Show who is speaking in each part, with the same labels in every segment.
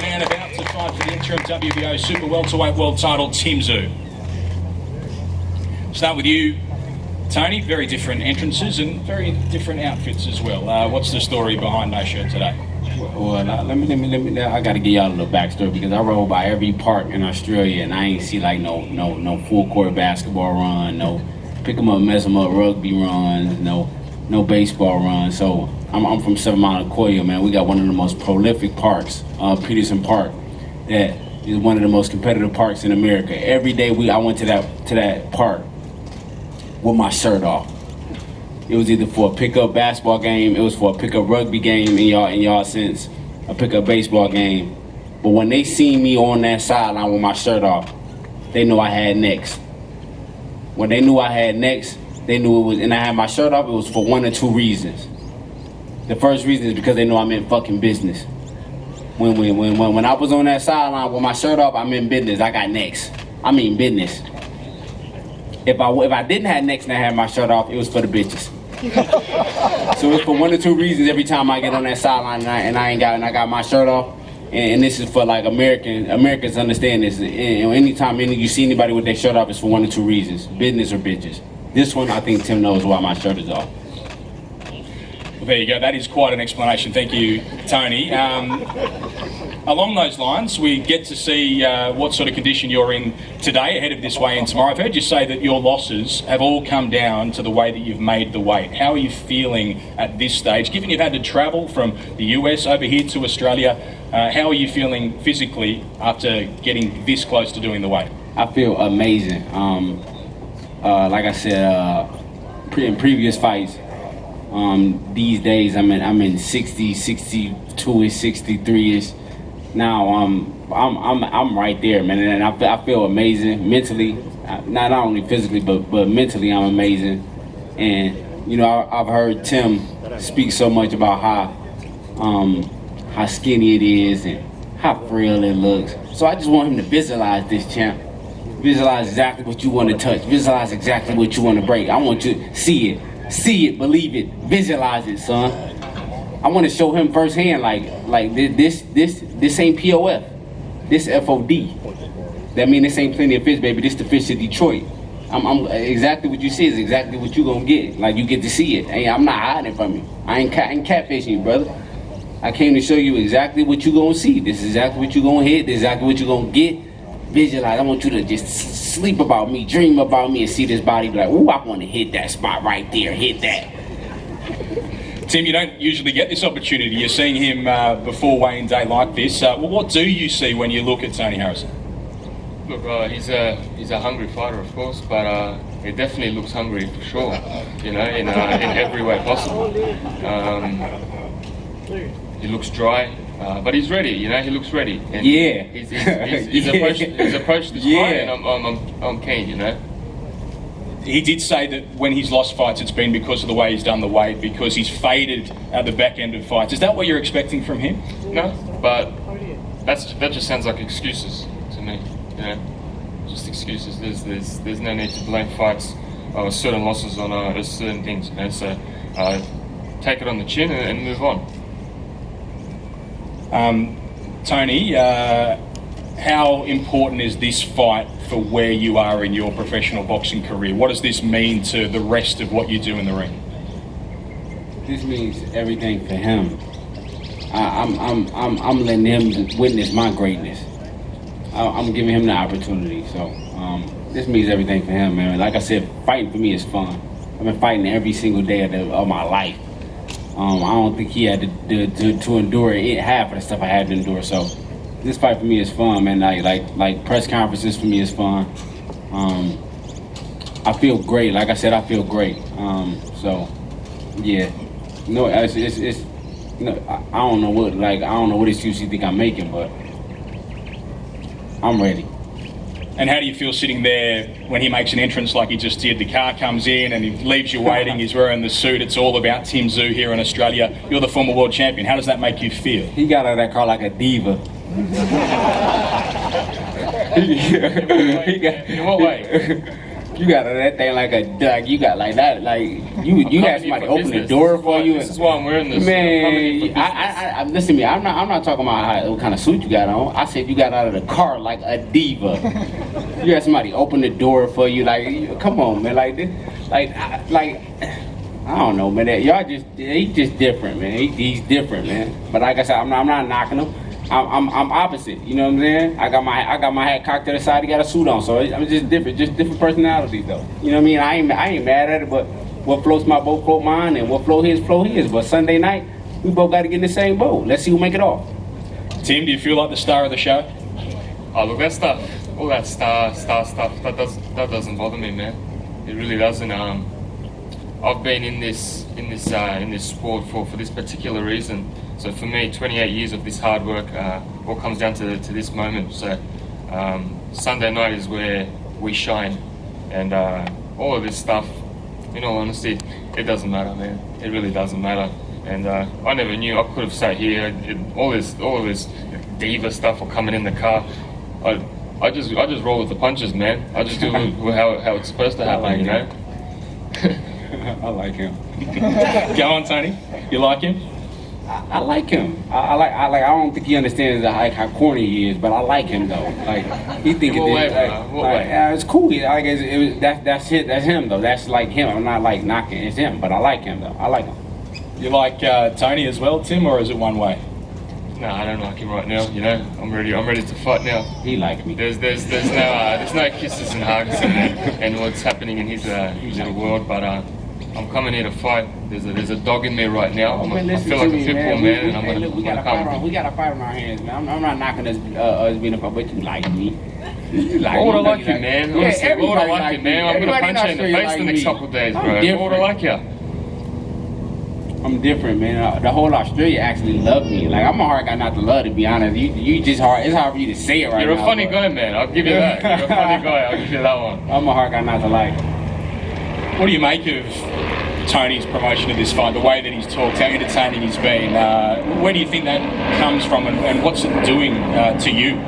Speaker 1: and about to fight for the interim WBO Super Welterweight World title, Tim Tszyu. Start with you, Tony. Very different entrances and very different outfits as well. What's the story behind no shirt today?
Speaker 2: Well, let me. I gotta give y'all a little backstory because I rode by every park in Australia and I ain't see like no full court basketball run, no pick 'em up, mess 'em up rugby runs, no baseball runs. So I'm from 7 Mile and Koya, man. We got one of the most prolific parks, Peterson Park, that is one of the most competitive parks in America. Every day I went to that park with my shirt off. It was either for a pickup basketball game, it was for a pickup rugby game in y'all sense, a pickup baseball game. But when they seen me on that sideline with my shirt off, they knew I had next. When they knew I had next, they knew it was, and I had my shirt off, it was for one or two reasons. The first reason is because they know I'm in fucking business. When I was on that sideline with my shirt off, I'm in business. I got next. I mean business. If I didn't have next and I had my shirt off, it was for the bitches. So it's for one or two reasons every time I get on that sideline and I got my shirt off. And this is for like Americans understand this. And anytime you see anybody with their shirt off, it's for one or two reasons: business or bitches. This one, I think Tim knows why my shirt is off.
Speaker 1: Well, there you go. That is quite an explanation. Thank you, Tony. Along those lines, we get to see what sort of condition you're in today ahead of this weigh-in tomorrow. I've heard you say that your losses have all come down to the way that you've made the weight. How are you feeling at this stage? Given you've had to travel from the US over here to Australia, how are you feeling physically after getting this close to doing the weight?
Speaker 2: I feel amazing. Like I said in previous fights, these days I'm in 60, 62-ish, 63-ish. Now I'm right there, man, and I feel amazing mentally. Not only physically, but mentally I'm amazing. And you know, I've heard Tim speak so much about how skinny it is and how frail it looks. So I just want him to visualize this, champ. Visualize exactly what you want to touch. Visualize exactly what you want to break. I want you to see it, believe it, visualize it, son. I want to show him firsthand, like this ain't POF, this FOD. That mean this ain't plenty of fish, baby. This the fish of Detroit. I'm exactly what you see is exactly what you gonna get. Like you get to see it. Hey, I'm not hiding from you. I ain't catfishing you, brother. I came to show you exactly what you gonna see. This is exactly what you gonna hit. This is exactly what you gonna get. Visualize. I want you to just sleep about me, dream about me, and see this body. Be like, ooh, I want to hit that spot right there. Hit that.
Speaker 1: Tim, you don't usually get this opportunity. You're seeing him before weigh-in day like this. Well, what do you see when you look at Tony Harrison?
Speaker 3: Look, he's a hungry fighter, of course, but he definitely looks hungry for sure. You know, in every way possible. He looks dry, but he's ready. You know, he looks ready. And
Speaker 2: yeah.
Speaker 3: He's approached this fight, and I'm keen. You know.
Speaker 1: He did say that when he's lost fights, it's been because of the way he's done the weight, because he's faded at the back end of fights. Is that what you're expecting from him?
Speaker 3: No, but that just sounds like excuses to me. You know, just excuses. There's no need to blame fights or certain losses on certain things. You know, so take it on the chin and move on.
Speaker 1: Tony, how important is this fight for where you are in your professional boxing career? What does this mean to the rest of what you do in the ring?
Speaker 2: This means everything for him. I'm letting him witness my greatness. I'm giving him the opportunity. So this means everything for him, man. Like I said, fighting for me is fun. I've been fighting every single day of my life. I don't think he had to endure half of the stuff I had to endure. So this fight for me is fun, man. Like press conferences for me is fun. I feel great. Like I said, I feel great. So yeah, no, it's no, I don't know what excuse you think I'm making, but I'm ready.
Speaker 1: And how do you feel sitting there when he makes an entrance like he just did? The car comes in and he leaves you waiting. He's wearing the suit. It's all about Tim Tszyu here in Australia. You're the former world champion. How does that make you feel?
Speaker 2: He got out of that car like a diva.
Speaker 3: In what way?
Speaker 2: You got that thing like you got like that, like you had somebody open the door for you.
Speaker 3: This is why I'm wearing this.
Speaker 2: Man, I listen to me. I'm not talking about what kind of suit you got on. I said you got out of the car like a diva. You had somebody open the door for you. Like, come on, man. Like this, like I don't know, man. He's just different, man. He's different, man. But like I said, I'm not knocking him. I'm opposite. You know what I'm saying? I got my hat cocked to the side. He got a suit on, so I'm just different personalities, though. You know what I mean? I ain't mad at it, but what floats my boat float mine, and what float his. But Sunday night, we both got to get in the same boat. Let's see who make it off.
Speaker 1: Tim, do you feel like the star of the show?
Speaker 3: Oh, look, that stuff, all that star stuff, that doesn't bother me, man. It really doesn't. I've been in this sport for this particular reason. So for me, 28 years of this hard work all comes down to this moment. So Sunday night is where we shine, and all of this stuff, in all honesty, it doesn't matter, man. It really doesn't matter. And I never knew I could have sat here. All this diva stuff or coming in the car. I just roll with the punches, man. I just do how it's supposed to happen, you know.
Speaker 2: I like him.
Speaker 1: Go on, Tony. You like him?
Speaker 2: I like him. I don't think he understands how corny he is, but I like him though. Like he think it's cool. That's him though. That's like him. I'm not like knocking. It's him, but I like him though. I like him.
Speaker 1: You like Tony as well, Tim, or is it one way?
Speaker 3: No, I don't like him right now. You know, I'm ready to fight now.
Speaker 2: He likes me.
Speaker 3: There's no kisses and hugs and what's happening in his little world, but I'm coming here to fight. There's a dog in me right now. I feel like a pit bull, man, and I'm gonna come.
Speaker 2: We got a fight on our hands, man. I'm not knocking us being a fight, but you like me.
Speaker 3: Why would I like you, man? Honestly, why would I like you, man? I'm gonna punch you in the face the next couple of days, bro. Why would I like you?
Speaker 2: I'm different, man. The whole Australia actually loved me. Like, I'm a hard guy not to love, to be honest. You just hard. It's hard for you to say it right now.
Speaker 3: You're a funny guy, man. I'll give you that. You're a funny guy. I'll give you that one.
Speaker 2: I'm a hard guy not to like.
Speaker 1: What do you make of Tony's promotion of this fight? The way that he's talked, how entertaining he's been. Where do you think that comes from, and what's it doing to you?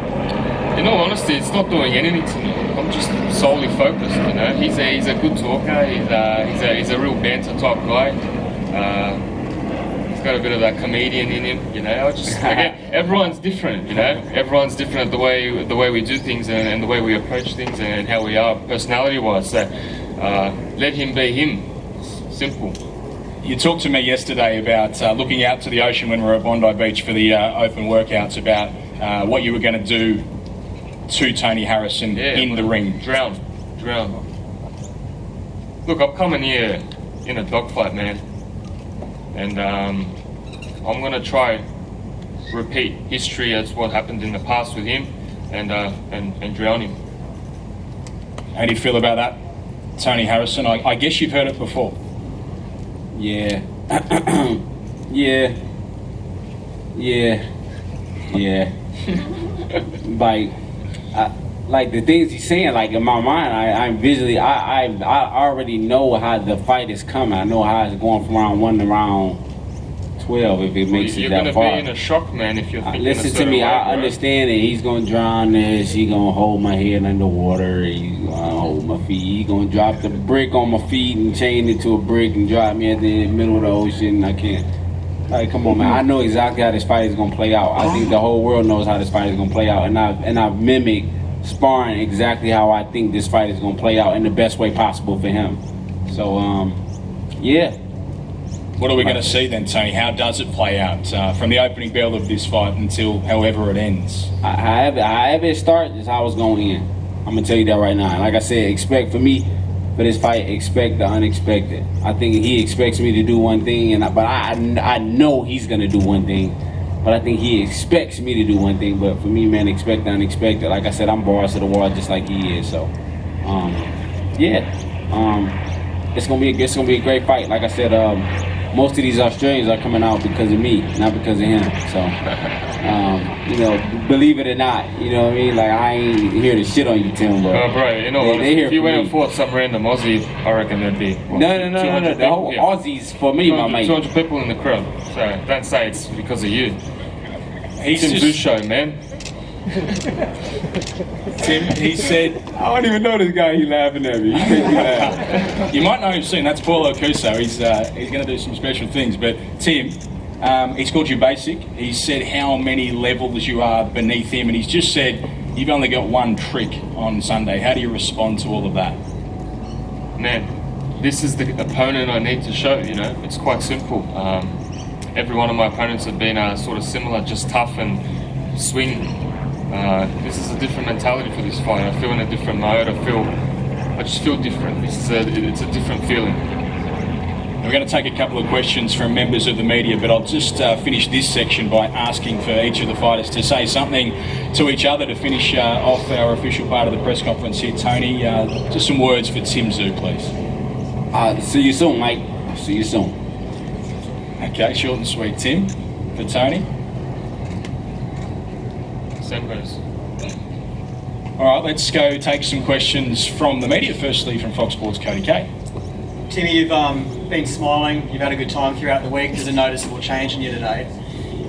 Speaker 3: In all honesty, it's not doing anything to me. I'm just solely focused. You know, he's a good talker. He's a real banter type guy. He's got a bit of that comedian in him, you know. Again, everyone's different, you know. Everyone's different at the way we do things and the way we approach things and how we are personality-wise. So let him be him. Simple.
Speaker 1: You talked to me yesterday about looking out to the ocean when we were at Bondi Beach for the open workouts, about what you were going to do to Tony Harrison in the ring.
Speaker 3: Drown. Look, I'm coming here in a dogfight, man. And I'm gonna try repeat history as what happened in the past with him, and drown him.
Speaker 1: How do you feel about that, Tony Harrison? I guess you've heard it before.
Speaker 2: Yeah. yeah. Like the things he's saying, like in my mind, I already know how the fight is coming. I know how it's going from round 1 to round 12 if it makes it that far.
Speaker 3: You're gonna be in a shock, man, if you're thinking
Speaker 2: listen to me, I understand that he's gonna drown this, he's gonna hold my head underwater, he's gonna hold my feet, he's gonna drop the brick on my feet and chain it to a brick and drop me at the middle of the ocean. I can't. Like, come on, man. I know exactly how this fight is gonna play out. I think the whole world knows how this fight is gonna play out, and I've mimicked sparring exactly how I think this fight is gonna play out in the best way possible for him. So, yeah.
Speaker 1: What are we going to see then, Tony? How does it play out from the opening bell of this fight until however it ends?
Speaker 2: However it starts is how it's going in. I'm going to tell you that right now. And like I said, expect for this fight, expect the unexpected. I think he expects me to do one thing, but I know he's going to do one thing. But I think he expects me to do one thing. But for me, man, expect the unexpected. Like I said, I'm bars to the wall just like he is. So, it's gonna be a great fight. Like I said, most of these Australians are coming out because of me, not because of him. So, believe it or not, you know what I mean? Like, I ain't here to shit on you, Tim, but
Speaker 3: bro, if you went and fought some random Aussie, I reckon there'd be
Speaker 2: no. The whole Aussies for me, my mate.
Speaker 3: 200 people in the crowd. So don't say it's because of you. Tim Tszyu show, man.
Speaker 1: Tim, he said,
Speaker 2: I don't even know this guy. He laughing at me. He makes me laugh.
Speaker 1: you might know him soon. That's Paulo Cuso. He's going to do some special things. But Tim, he's called you basic. He said how many levels you are beneath him, and he's just said you've only got one trick on Sunday. How do you respond to all of that?
Speaker 3: Man, this is the opponent I need to show. You know, it's quite simple. Every one of my opponents have been sort of similar, just tough and swing. This is a different mentality for this fight. I feel in a different mode. I just feel different. It's a different feeling.
Speaker 1: We're going to take a couple of questions from members of the media, but I'll just finish this section by asking for each of the fighters to say something to each other to finish off our official part of the press conference here. Tony, just some words for Tim Tszyu, please.
Speaker 2: See you soon, Mike. See you soon.
Speaker 1: Okay, short and sweet. Tim, for Tony.
Speaker 3: Same goes.
Speaker 1: All right, let's go take some questions from the media. Firstly, from Fox Sports, Cody Kay.
Speaker 4: Timmy, you've been smiling, you've had a good time throughout the week. There's a noticeable change in you today.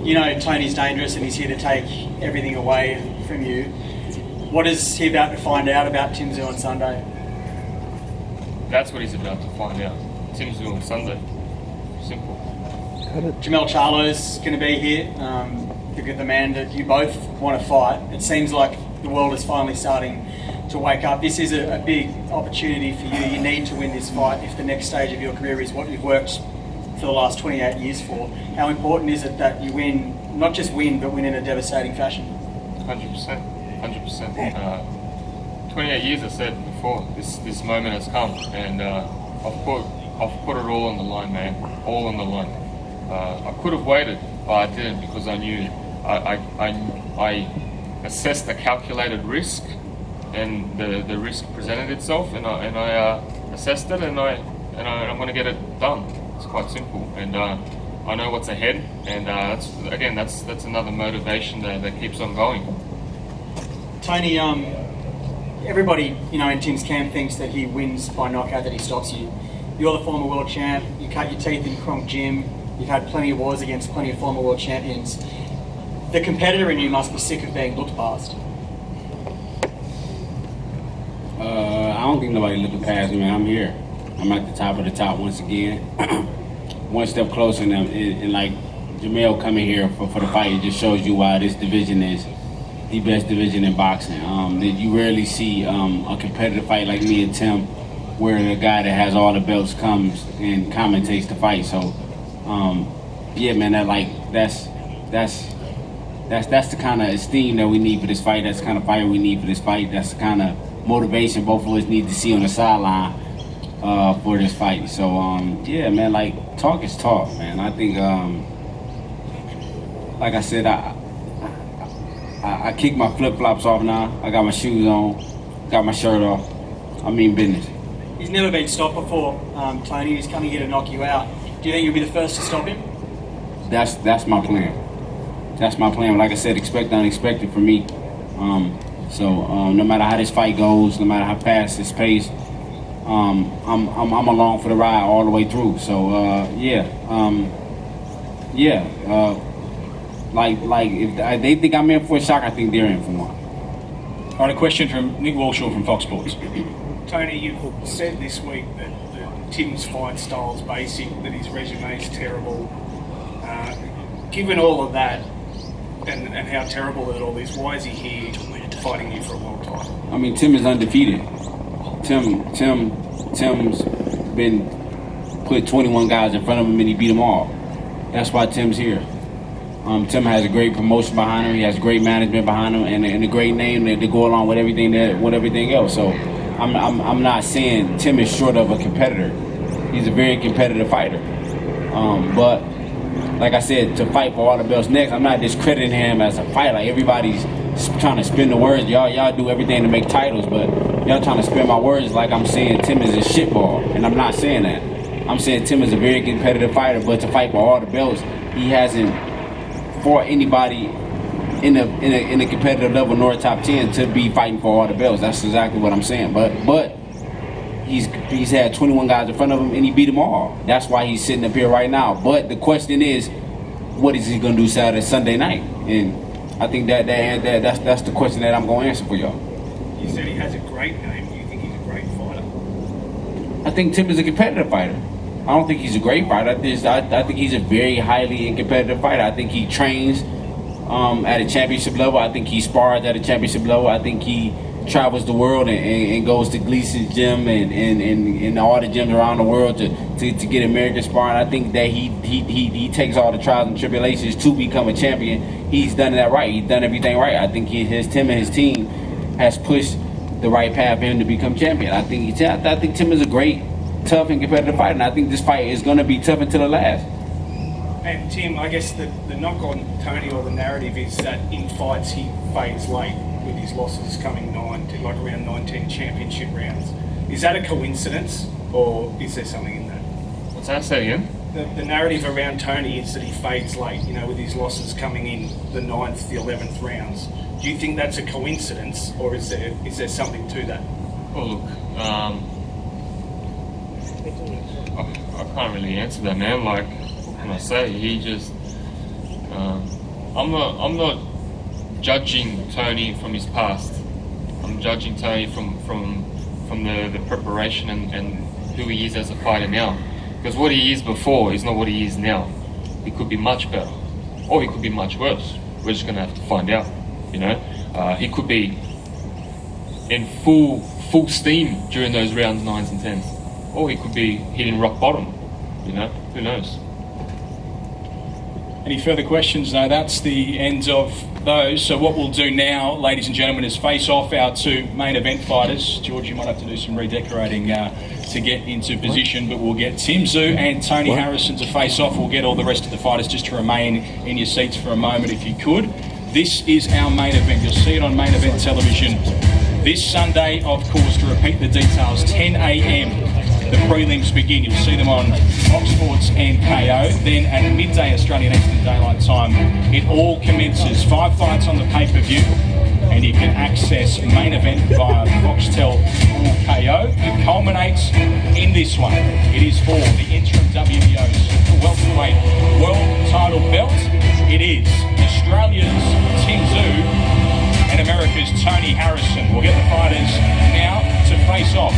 Speaker 4: You know Tony's dangerous and he's here to take everything away from you. What is he about to find out about Tim Tszyu on Sunday?
Speaker 3: That's what he's about to find out. Tim Tszyu on Sunday. Simple.
Speaker 4: Jamel Charlo's going to be here. The man that you both want to fight. It seems like the world is finally starting to wake up. This is a big opportunity for you. You need to win this fight if the next stage of your career is what you've worked for the last 28 years for. How important is it that you win, not just win, but win in a devastating fashion?
Speaker 3: 100%. 100%. 28 years, I said before, this moment has come, and I've put it all on the line, man. All on the line. I could have waited, but I didn't because I knew I assessed the calculated risk, and the risk presented itself, and I assessed it, and I'm going to get it done. It's quite simple, and I know what's ahead, and that's another motivation that keeps on going.
Speaker 4: Tony, everybody in Tim's camp thinks that he wins by knockout, that he stops you. You're the former world champ. You cut your teeth in Kronk Gym. You've had plenty of wars against plenty of former world champions. The competitor in you must be sick of being looked past.
Speaker 2: I don't think nobody looking past me, man. I'm here. I'm at the top of the top once again. One step closer, and like Jamel coming here for the fight, it just shows you why this division is the best division in boxing. You rarely see a competitive fight like me and Tim, where the guy that has all the belts comes and commentates the fight. So, yeah, man, that's the kind of esteem that we need for this fight. That's the kind of fire we need for this fight. That's the kind of motivation both of us need to see on the sideline for this fight. So, yeah, man, like, talk is talk, man. I think, like I said, I kick my flip-flops off now. I got my shoes on, got my shirt off. I mean business.
Speaker 4: He's never been stopped before, Tony. He's coming here to knock you out. Do you think you'll be the first to stop him?
Speaker 2: That's my plan. That's my plan. Like I said, expect the unexpected for me. So no matter how this fight goes, no matter how fast it's paced, I'm along for the ride all the way through. So like if they think I'm in for a shock, I think they're in for one.
Speaker 1: All right, a question from Nick Walshaw from Fox Sports.
Speaker 5: Tony, you've said this week that Tim's fight style is basic, that his resume is terrible. Given all of that and how terrible that all is, why is he here fighting you for a long time?
Speaker 2: I mean, Tim is undefeated. Tim's been put 21 guys in front of him and he beat them all. That's why Tim's here. Tim has a great promotion behind him. He has great management behind him and a great name to go along with everything else. So I'm not saying Tim is short of a competitor. He's a very competitive fighter. But like I said, to fight for all the belts next, I'm not discrediting him as a fighter. Like everybody's trying to spin the words. Y'all do everything to make titles, but y'all trying to spin my words like I'm saying Tim is a shitball, and I'm not saying that. I'm saying Tim is a very competitive fighter, but to fight for all the belts, he hasn't fought anybody in a competitive level nor top 10 to be fighting for all the belts. That's exactly what I'm saying. But he's had 21 guys in front of him and he beat them all. That's why he's sitting up here right now. But the question is, what is he gonna do Sunday night? And I think that's the question that I'm going to answer for y'all.
Speaker 5: You said he has a great name. Do you think he's a great fighter?
Speaker 2: I think Tim is a competitive fighter. I don't think he's a great fighter. I think he's a very highly competitive fighter. I think he trains at a championship level. I think he spars at a championship level. I think he travels the world and goes to Gleason's gym and all the gyms around the world to get American sparring. I think that he takes all the trials and tribulations to become a champion. He's done that right. He's done everything right. I think Tim and his team has pushed the right path for him to become champion. I think Tim is a great, tough and competitive fighter, and I think this fight is going to be tough until the last.
Speaker 5: And Tim, I guess the knock on Tony, or the narrative, is that in fights he fades late with his losses coming around 19 championship rounds. Is that a coincidence, or is there something in that?
Speaker 3: What's that? Say again?
Speaker 5: The narrative around Tony is that he fades late, with his losses coming in the 9th, the 11th rounds. Do you think that's a coincidence, or is there something to that?
Speaker 3: Well, look, I can't really answer that, man. Like, what can I say? He just, I'm not judging Tony from his past. I'm judging Tony from the preparation and who he is as a fighter now. Because what he is before is not what he is now. He could be much better, or he could be much worse. We're just gonna have to find out. He could be in full steam during those rounds 9s and 10s, or he could be hitting rock bottom. Who knows?
Speaker 1: Any further questions? No, that's the end of those. So what we'll do now, ladies and gentlemen, is face off our two main event fighters. George, you might have to do some redecorating to get into position, but we'll get Tim Tszyu and Tony Harrison to face off. We'll get all the rest of the fighters just to remain in your seats for a moment if you could. This is our main event. You'll see it on main event television this Sunday, of course. To repeat the details, 10 a.m. the prelims begin. You'll see them on Fox Sports and KO. Then at midday Australian Eastern Daylight Time, it all commences. 5 fights on the pay-per-view, and you can access main event via Foxtel or KO. It culminates in this one. It is for the interim WBO welterweight world title belt. It is Australia's Tim Tszyu and America's Tony Harrison. We'll get the fighters now to face off.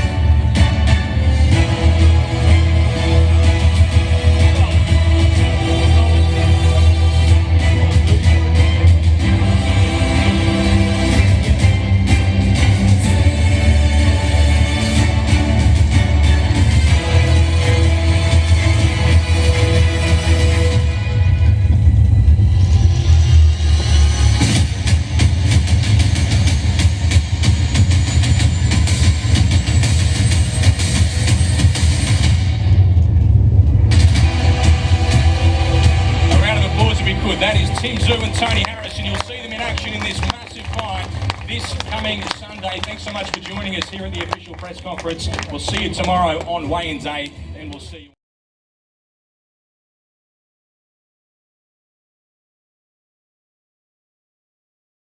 Speaker 1: That is Tim Tszyu and Tony Harrison. You'll see them in action in this massive fight this coming Sunday. Thanks so much for joining us here at the official press conference. We'll see you tomorrow on weigh-in day, and we'll see you.